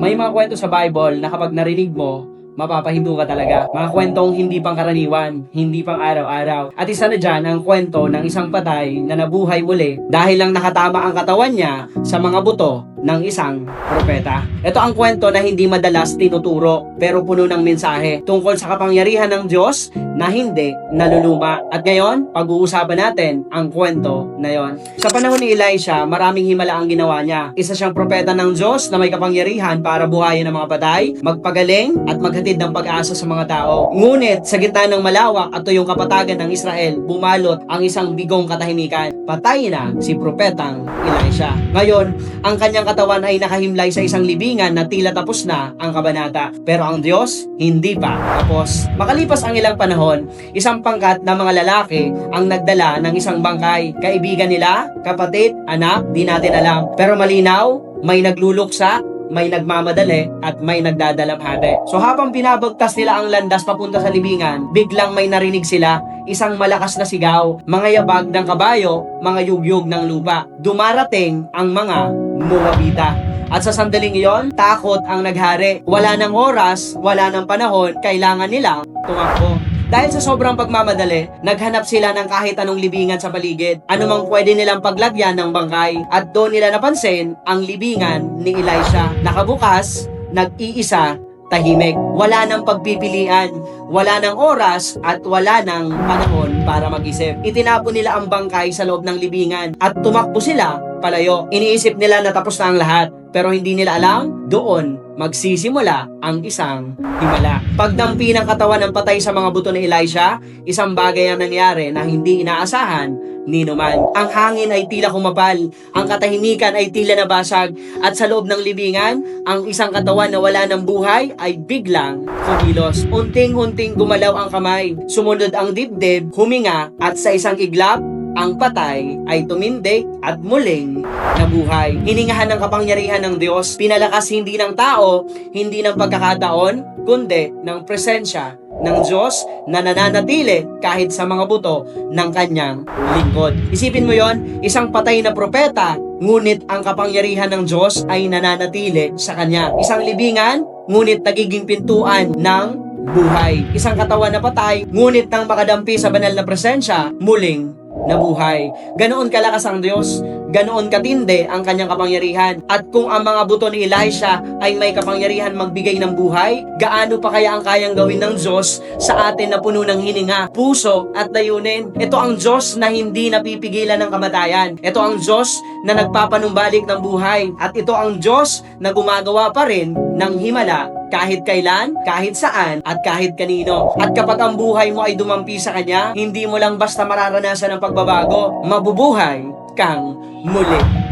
May mga kwento sa Bible na kapag narinig mo, mapapahinto ka talaga. Mga kwentong hindi pang karaniwan, hindi pang araw-araw. At isa na dyan ang kwento ng isang patay na nabuhay muli dahil lang nakatama ang katawan niya sa mga buto ng isang propeta. Ito ang kwento na hindi madalas tinuturo pero puno ng mensahe tungkol sa kapangyarihan ng Diyos na hindi naluluma. At ngayon, pag-uusapan natin ang kwento na yon. Sa panahon ni Elisha, maraming himala ang ginawa niya. Isa siyang propeta ng Diyos na may kapangyarihan para buhayin ang mga patay, magpagaling at maghatid ng pag-asa sa mga tao. Ngunit sa gitna ng malawak at tuyong kapatagan ng Israel, bumalot ang isang bigong katahimikan. Patay na si propetang Elisha. Ngayon, ang kanyang katawan ay nakahimlay sa isang libingan na tila tapos na ang kabanata. Pero ang Diyos, hindi pa tapos. Makalipas ang ilang panahon, isang pangkat na mga lalaki ang nagdala ng isang bangkay. Kaibigan nila, kapatid, anak, di natin alam. Pero malinaw, may nagluluksa, may nagmamadali, at may nagdadalamhati. So habang pinabagtas nila ang landas papunta sa libingan, biglang may narinig sila, isang malakas na sigaw, mga yabag ng kabayo, mga yugyug ng lupa. Dumarating ang mga Moabita. At sa sandaling iyon, takot ang naghari. Wala ng oras, wala ng panahon, kailangan nilang tumakbo. Dahil sa sobrang pagmamadali, naghanap sila ng kahit anong libingan sa paligid. Anumang pwede nilang paglagyan ng bangkay. At doon nila napansin ang libingan ni Elisha. Nakabukas, nag-iisa, tahimik. Wala nang pagpipilian, wala nang oras, at wala nang panahon para mag-isip. Itinapon nila ang bangkay sa loob ng libingan at tumakbo sila palayo. Iniisip nila na tapos na ang lahat. Pero hindi nila alam, doon magsisimula ang isang himala. Pagdampi ng katawan ng patay sa mga buto ni Elisha, isang bagay ang nangyari na hindi inaasahan ni numan. Ang hangin ay tila kumapal, ang katahimikan ay tila nabasag, at sa loob ng libingan, ang isang katawan na wala ng buhay ay biglang kumilos. Unting-unting gumalaw ang kamay, sumunod ang dibdib, huminga, at sa isang iglap, ang patay ay tumindig at muling nabuhay. Hiningahan ng kapangyarihan ng Diyos, pinalakas hindi ng tao, hindi ng pagkakataon, kundi ng presensya ng Diyos na nananatili kahit sa mga buto ng kanyang lingkod. Isipin mo yon, isang patay na propeta, ngunit ang kapangyarihan ng Diyos ay nananatili sa kanya. Isang libingan, ngunit nagiging pintuan ng buhay. Isang katawan na patay, ngunit nang makadampi sa banal na presensya, muling nabuhay. Ganoon kalakas ang Diyos, ganoon katindi ang kanyang kapangyarihan. At kung ang mga buto ni Elisha ay may kapangyarihan magbigay ng buhay, gaano pa kaya ang kayang gawin ng Diyos sa atin na puno ng hininga, puso at layunin? Ito ang Diyos na hindi napipigilan ng kamatayan. Ito ang Diyos na nagpapanumbalik ng buhay. At ito ang Diyos na gumagawa pa rin ng himala kahit kailan, kahit saan, at kahit kanino. At kapag ang buhay mo ay dumampi sa Kanya, hindi mo lang basta mararanasan ang pagbabago, mabubuhay kang muli.